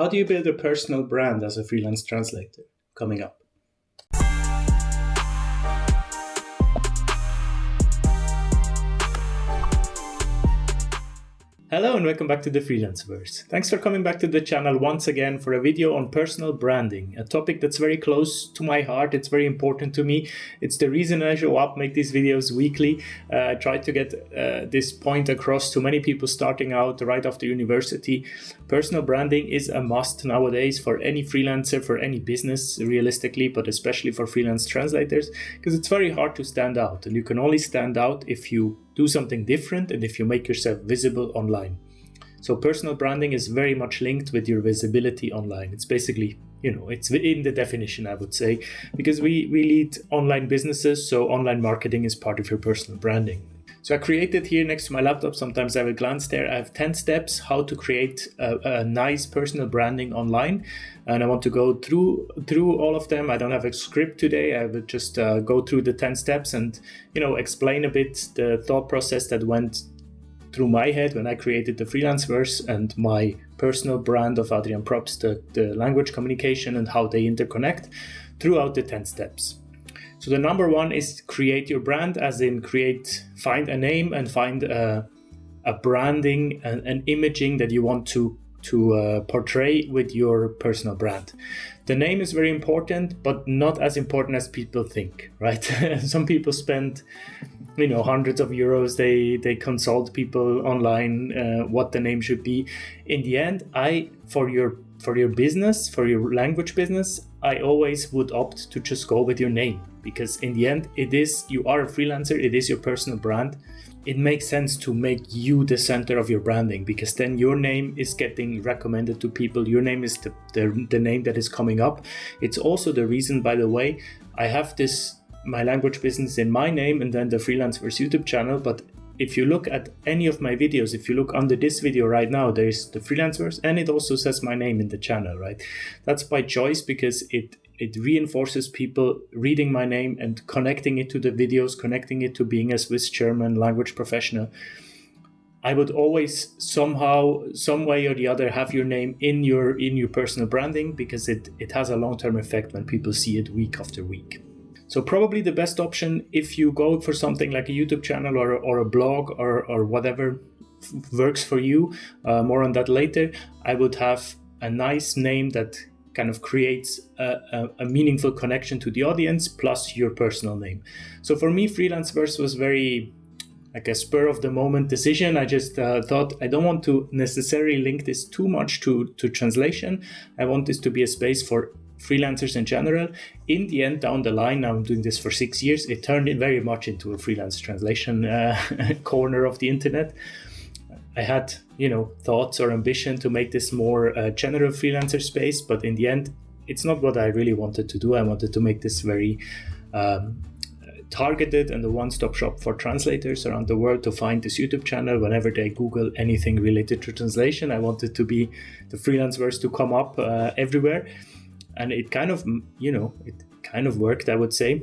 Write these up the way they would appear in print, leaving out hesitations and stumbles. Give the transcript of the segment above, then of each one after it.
How do you build a personal brand as a freelance translator? Coming up. Hello and welcome back to the Freelanceverse. Thanks for coming back to the channel once again for a video on personal branding, a topic that's very close to my heart. It's very important to me. It's the reason I show up, make these videos weekly. I try to get this point across to many people starting out right after university. Personal branding is a must nowadays for any freelancer, for any business realistically, but especially for freelance translators, because it's very hard to stand out, and you can only stand out if you do something different and if you make yourself visible online. So personal branding is very much linked with your visibility online. It's basically, it's in the definition, I would say, because we lead online businesses, so online marketing is part of your personal branding. So I created here next to my laptop, sometimes I will glance there, I have 10 steps how to create a nice personal branding online. And I want to go through all of them. I don't have a script today. I will just go through the 10 steps and, explain a bit the thought process that went through my head when I created the Freelanceverse and my personal brand of Adrian Probst, the language communication and how they interconnect throughout the 10 steps. So the number one is create your brand, as in find a name and find a branding and an imaging that you want to portray with your personal brand. The name is very important, but not as important as people think, right? Some people spend, hundreds of euros. They consult people online what the name should be. In the end, for your business, for your language business, I always would opt to just go with your name, because in the end, you are a freelancer, it is your personal brand. It makes sense to make you the center of your branding, because then your name is getting recommended to people. Your name is the name that is coming up. It's also the reason, by the way, I have my language business in my name and then the Freelanceverse YouTube channel. But if you look at any of my videos, if you look under this video right now, there's the Freelanceverse and it also says my name in the channel, right? That's by choice, because it reinforces people reading my name and connecting it to the videos, connecting it to being a Swiss German language professional. I would always somehow, some way or the other, have your name in your personal branding, because it has a long-term effect when people see it week after week. So probably the best option, if you go for something like a YouTube channel or a blog or whatever works for you, more on that later, I would have a nice name that kind of creates a meaningful connection to the audience, plus your personal name. So for me, Freelanceverse was very like a spur of the moment decision. I just thought I don't want to necessarily link this too much to translation. I want this to be a space for freelancers in general. In the end, down the line, now I'm doing this for 6 years, it turned very much into a freelance translation corner of the internet. I had, thoughts or ambition to make this more general freelancer space, but in the end, it's not what I really wanted to do. I wanted to make this very targeted and a one-stop shop for translators around the world to find this YouTube channel whenever they Google anything related to translation. I wanted to be the Freelanceverse to come up everywhere, and it kind of worked, I would say.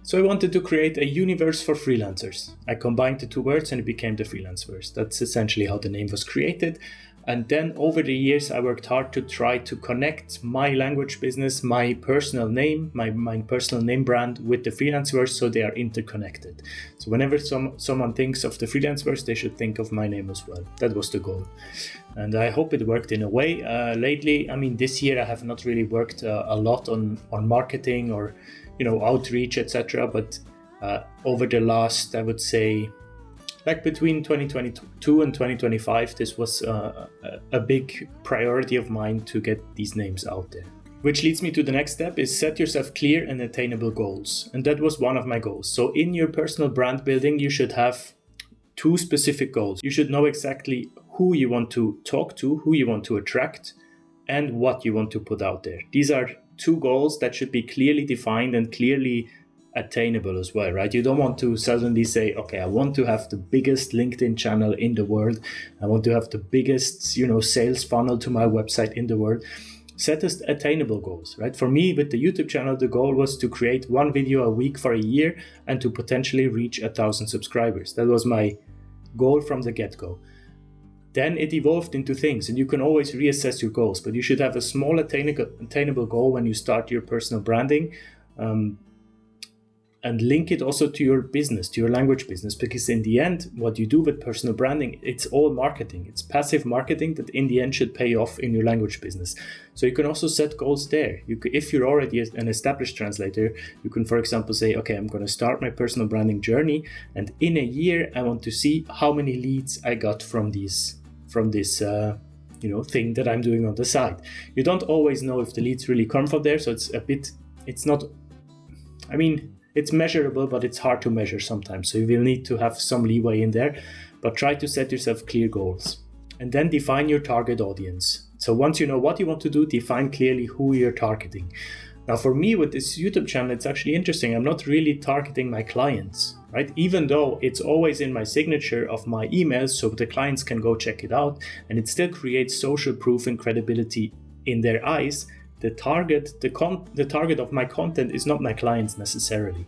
So I wanted to create a universe for freelancers. I combined the two words and it became the Freelanceverse. That's essentially how the name was created. And then over the years, I worked hard to try to connect my language business, my personal name, my personal name brand with the Freelanceverse, so they are interconnected. So whenever someone thinks of the Freelanceverse, they should think of my name as well. That was the goal. And I hope it worked in a way. Lately, this year I have not really worked a lot on marketing or outreach, etc. But over the last, I would say, like between 2022 and 2025, this was a big priority of mine to get these names out there. Which leads me to the next step, is set yourself clear and attainable goals. And that was one of my goals. So in your personal brand building, you should have 2 specific goals. You should know exactly who you want to talk to, who you want to attract, and what you want to put out there. These are 2 goals that should be clearly defined and clearly attainable as well, right? You don't want to suddenly say, okay, I want to have the biggest LinkedIn channel in the world. I want to have the biggest, sales funnel to my website in the world. Set us attainable goals, right? For me, with the YouTube channel, the goal was to create 1 video a week for a year and to potentially reach 1,000 subscribers. That was my goal from the get-go. then it evolved into things, and you can always reassess your goals, but you should have a small attainable goal when you start your personal branding, and link it also to your business, to your language business, because in the end, what you do with personal branding, it's all marketing. It's passive marketing that in the end should pay off in your language business. So you can also set goals there. If you're already an established translator, you can, for example, say, okay, I'm going to start my personal branding journey, and in a year, I want to see how many leads I got from this thing that I'm doing on the side. You don't always know if the leads really come from there, so it's measurable, but it's hard to measure sometimes. So you will need to have some leeway in there, but try to set yourself clear goals. And then define your target audience. So once you know what you want to do, define clearly who you're targeting. Now for me with this YouTube channel, it's actually interesting. I'm not really targeting my clients, right? Even though it's always in my signature of my emails, so the clients can go check it out, and it still creates social proof and credibility in their eyes. The target of my content is not my clients necessarily.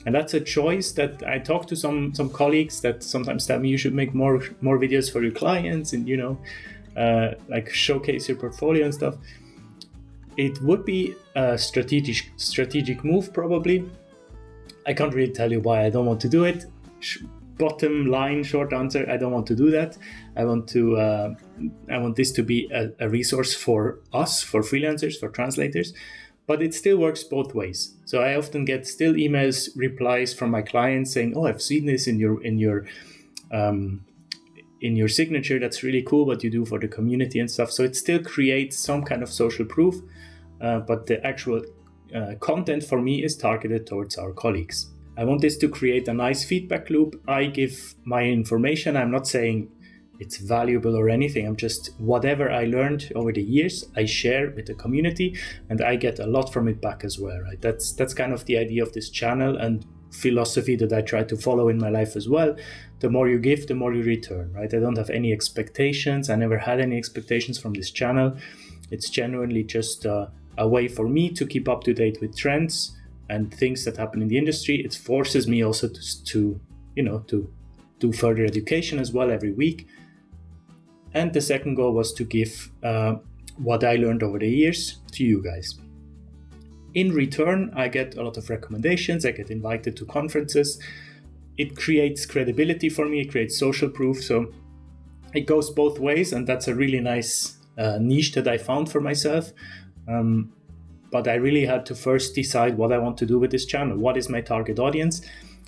And that's a choice that I talk to some colleagues that sometimes tell me you should make more videos for your clients and, like showcase your portfolio and stuff. It would be a strategic move probably. I can't really tell you why I don't want to do it. Bottom line, short answer, I don't want to do that. I want this to be a resource for us, for freelancers, for translators, but it still works both ways. So I often get still replies from my clients saying, "Oh, I've seen this in your signature. That's really cool what you do for the community and stuff." So it still creates some kind of social proof, but the actual content for me is targeted towards our colleagues. I want this to create a nice feedback loop. I give my information. I'm not saying it's valuable or anything. I'm just whatever I learned over the years, I share with the community, and I get a lot from it back as well, right? That's kind of the idea of this channel and philosophy that I try to follow in my life as well. The more you give, the more you return, right? I don't have any expectations. I never had any expectations from this channel. It's genuinely just a way for me to keep up to date with trends and things that happen in the industry. It forces me also to do further education as well every week. And the second goal was to give what I learned over the years to you guys. In return, I get a lot of recommendations. I get invited to conferences. It creates credibility for me. It creates social proof. So it goes both ways, and that's a really nice niche that I found for myself. But I really had to first decide what I want to do with this channel. What is my target audience?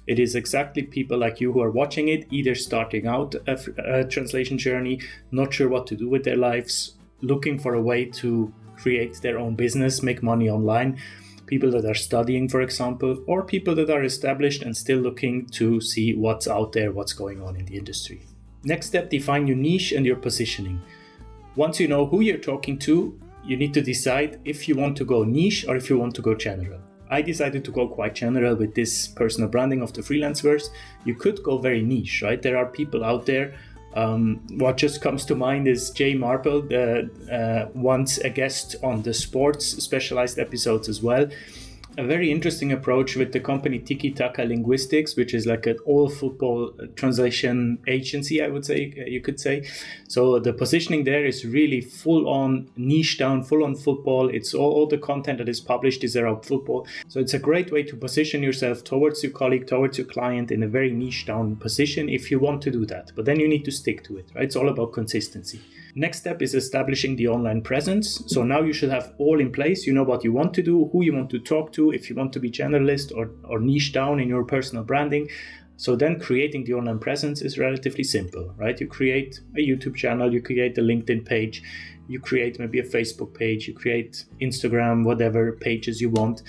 It is exactly people like you who are watching it, either starting out a translation journey, not sure what to do with their lives, looking for a way to create their own business, make money online, people that are studying, for example, or people that are established and still looking to see what's out there, what's going on in the industry. Next step, define your niche and your positioning. Once you know who you're talking to, you need to decide if you want to go niche or if you want to go general. I decided to go quite general with this personal branding of the Freelanceverse. You could go very niche, right? There are people out there. What just comes to mind is Jay Marple, once a guest on the sports specialized episodes as well. A very interesting approach with the company Tiki Taka Linguistics, which is like an all football translation agency, I would say, you could say. So the positioning there is really full on niche down, full on football. It's all the content that is published is around football. So it's a great way to position yourself towards your colleague, towards your client in a very niche down position if you want to do that. But then you need to stick to it, right? It's all about consistency. Next step is establishing the online presence. So now you should have all in place. You know what you want to do, who you want to talk to, if you want to be generalist or niche down in your personal branding. So then creating the online presence is relatively simple, right? You create a YouTube channel, you create a LinkedIn page, you create maybe a Facebook page, you create Instagram, whatever pages you want,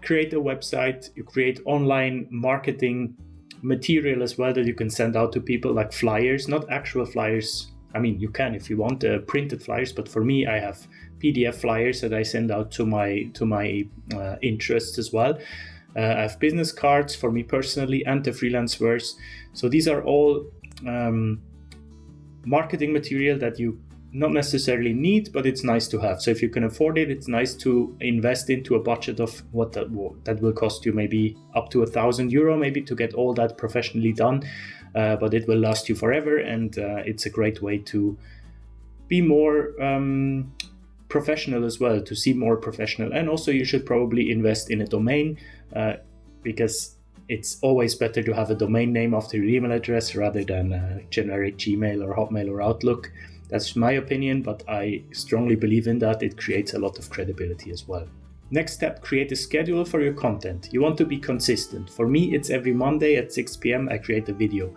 create a website, you create online marketing material as well that you can send out to people, like flyers, not actual flyers. I mean, you can if you want printed flyers, but for me, I have PDF flyers that I send out to my interests as well. I have business cards for me personally and the Freelanceverse. So these are all marketing material that you not necessarily need, but it's nice to have. So if you can afford it, it's nice to invest into a budget of what that will cost you, maybe up to €1,000 maybe to get all that professionally done. but it will last you forever, and it's a great way to be more professional as well, to seem more professional. And also you should probably invest in a domain, because it's always better to have a domain name after your email address rather than a generic Gmail or Hotmail or Outlook. That's my opinion, but I strongly believe in that. It creates a lot of credibility as well. Next step, create a schedule for your content. You want to be consistent. For me, it's every Monday at 6 p.m. I create a video.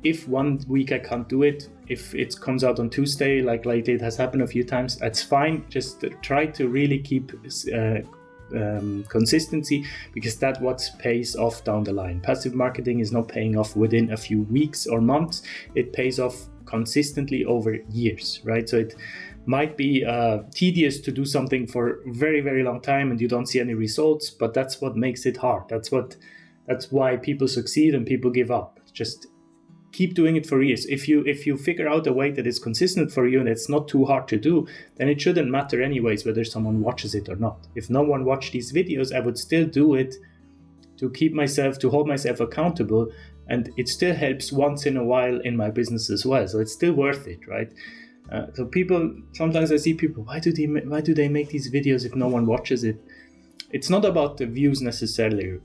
If one week I can't do it, if it comes out on Tuesday, like it has happened a few times, that's fine. Just try to really keep consistency, because that's what pays off down the line. Passive marketing is not paying off within a few weeks or months. It pays off consistently over years, right? So it might be tedious to do something for a very, very long time and you don't see any results, but that's what makes it hard. That's why people succeed and people give up. Just keep doing it for years. If you figure out a way that is consistent for you and it's not too hard to do, then it shouldn't matter anyways whether someone watches it or not. If no one watched these videos, I would still do it to hold myself accountable, and it still helps once in a while in my business as well. So it's still worth it, right? So sometimes I see people, why do they make these videos if no one watches it? It's not about the views necessarily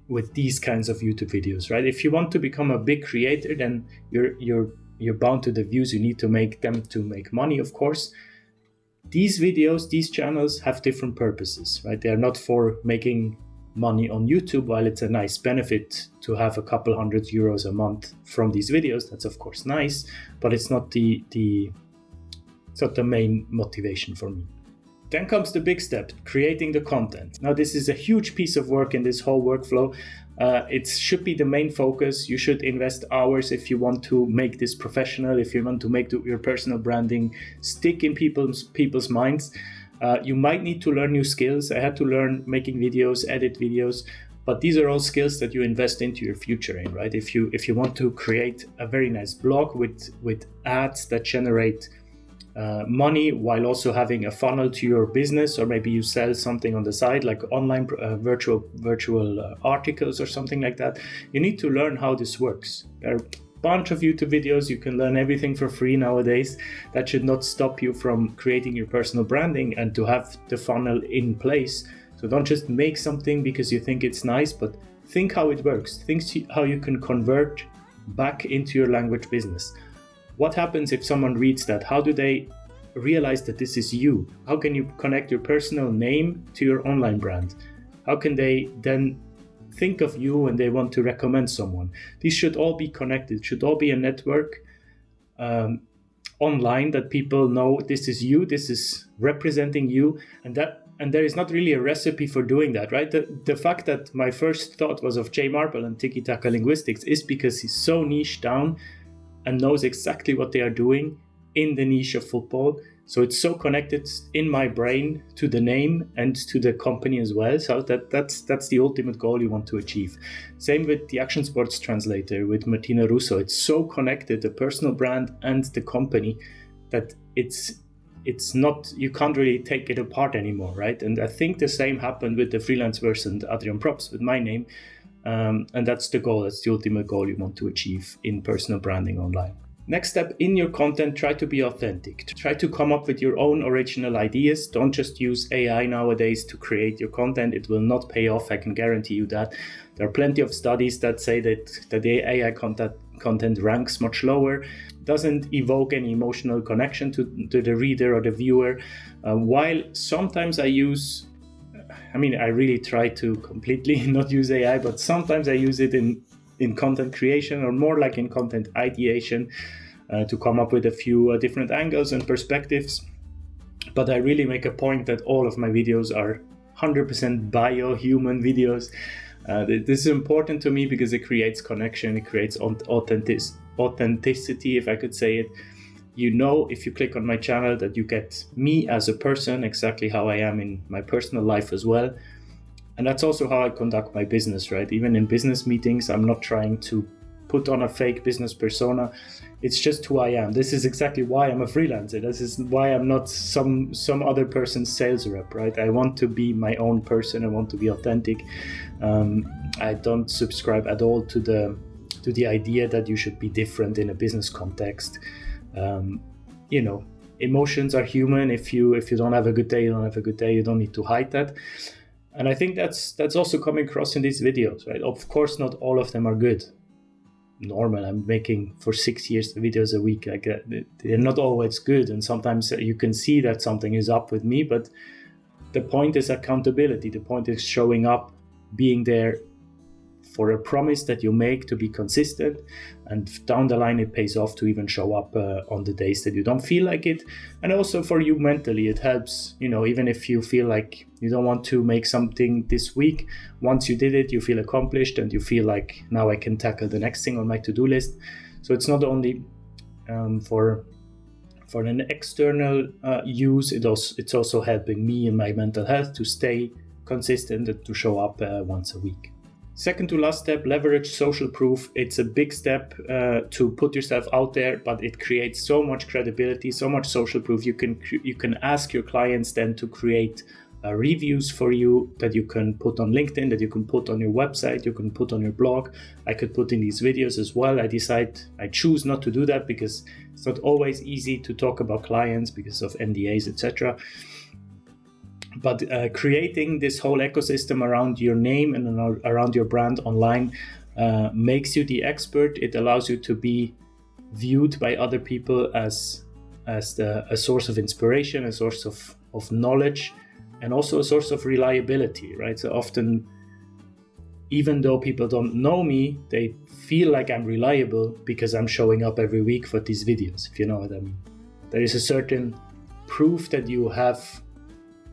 with these kinds of YouTube videos, right? If you want to become a big creator, then you're bound to the views. You need to make them to make money, of course. These videos, these channels have different purposes, right? They are not for making money on YouTube. While it's a nice benefit to have a couple €100 a month from these videos, that's of course nice, but it's not the main motivation for me. Then comes the big step, creating the content. Now, this is a huge piece of work in this whole workflow. It should be the main focus. You should invest hours if you want to make this professional, if you want to make your personal branding stick in people's minds. You might need to learn new skills. I had to learn making videos, edit videos, but these are all skills that you invest into your future in, right? If you want to create a very nice blog with ads that generate money while also having a funnel to your business, or maybe you sell something on the side like online virtual articles or something like that, you need to learn how this works. There are a bunch of YouTube videos. You can learn everything for free nowadays. That should not stop you from creating your personal branding and to have the funnel in place. So don't just make something because you think it's nice, but think how it works. Think how you can convert back into your language business. What happens if someone reads that? How do they realize that this is you? How can you connect your personal name to your online brand? How can they then think of you when they want to recommend someone? These should all be connected, should all be a network online that people know this is you, this is representing you, and there is not really a recipe for doing that, right? The fact that my first thought was of Jay Marple and Tiki Taka Linguistics is because he's so niche down and knows exactly what they are doing in the niche of football. So it's so connected in my brain to the name and to the company as well. So that's the ultimate goal you want to achieve. Same with the Action Sports Translator with Martina Russo. It's so connected, the personal brand and the company, that it's not, you can't really take it apart anymore, right? And I think the same happened with the Freelanceverse and Adrian Probst with my name. And that's the goal, that's the ultimate goal you want to achieve in personal branding online. Next step, in your content, try to be authentic. Try to come up with your own original ideas. Don't just use AI nowadays to create your content. It will not pay off, I can guarantee you that. There are plenty of studies that say that the AI content ranks much lower, doesn't evoke any emotional connection to the reader or the viewer. While sometimes I really try to completely not use AI, but sometimes I use it in content creation, or more like in content ideation, to come up with a few different angles and perspectives. But I really make a point that all of my videos are 100% bio-human videos. This is important to me because it creates connection, it creates authenticity, if I could say it. You know, if you click on my channel, that you get me as a person, exactly how I am in my personal life as well. And that's also how I conduct my business, right? Even in business meetings, I'm not trying to put on a fake business persona. It's just who I am. This is exactly why I'm a freelancer. This is why I'm not some other person's sales rep, right? I want to be my own person. I want to be authentic. I don't subscribe at all to the to the idea that you should be different in a business context. You know, emotions are human. If you don't have a good day, you don't have a good day. You don't need to hide that. And I think that's also coming across in these videos, right? Of course, not all of them are good. Normal. I'm making for 6 years videos a week. Like they're not always good, and sometimes you can see that something is up with me. But the point is accountability. The point is showing up, being there for a promise that you make to be consistent, and down the line it pays off to even show up on the days that you don't feel like it. And also for you mentally, it helps, you know, even if you feel like you don't want to make something this week, once you did it, you feel accomplished and you feel like now I can tackle the next thing on my to-do list. So it's not only for an external use, it's also helping me in my mental health to stay consistent and to show up once a week. Second to last step, leverage social proof. It's a big step to put yourself out there, but it creates so much credibility, so much social proof. You can ask your clients then to create reviews for you that you can put on LinkedIn, that you can put on your website, you can put on your blog. I could put in these videos as well. I choose not to do that because it's not always easy to talk about clients because of NDAs, etc. But creating this whole ecosystem around your name and around your brand online makes you the expert. It allows you to be viewed by other people as a source of inspiration, a source of knowledge, and also a source of reliability, right? So often, even though people don't know me, they feel like I'm reliable because I'm showing up every week for these videos, if you know what I mean. There is a certain proof that you have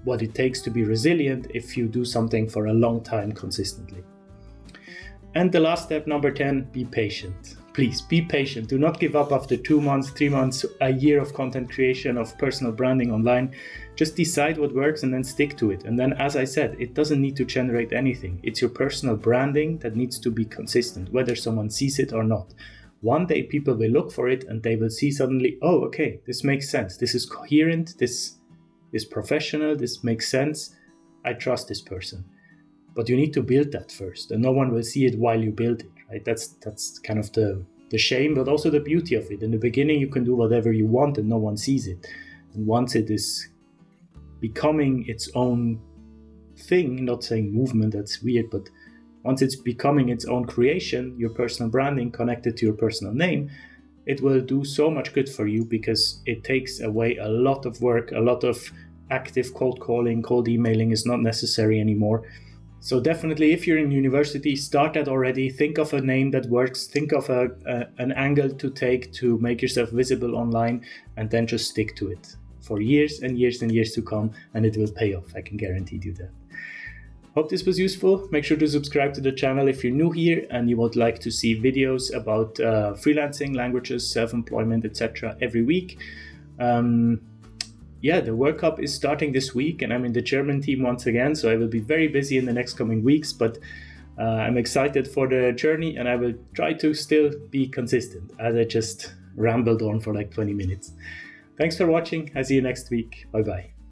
what it takes to be resilient if you do something for a long time consistently. And the last step, number 10, be patient. Please be patient. Do not give up after 2 months, 3 months, a year of content creation, of personal branding online. Just decide what works and then stick to it. And then, as I said, it doesn't need to generate anything. It's your personal branding that needs to be consistent, whether someone sees it or not. One day people will look for it and they will see suddenly, oh, okay, this makes sense. This is coherent. This is professional, this makes sense, I trust this person. But you need to build that first, and no one will see it while you build it, right? That's kind of the shame, but also the beauty of it. In the beginning, you can do whatever you want and no one sees it. And once it is becoming its own thing, not saying movement, that's weird, but once it's becoming its own creation, your personal branding connected to your personal name, it will do so much good for you because it takes away a lot of work, a lot of active cold calling, cold emailing is not necessary anymore. So definitely, if you're in university, start that already. Think of a name that works. Think of an angle to take to make yourself visible online, and then just stick to it for years and years and years to come, and it will pay off. I can guarantee you that. Hope this was useful. Make sure to subscribe to the channel if you're new here and you would like to see videos about freelancing, languages, self-employment, etc. every week. The World Cup is starting this week and I'm in the German team once again, so I will be very busy in the next coming weeks, but I'm excited for the journey and I will try to still be consistent as I just rambled on for like 20 minutes. Thanks for watching. I'll see you next week. Bye-bye.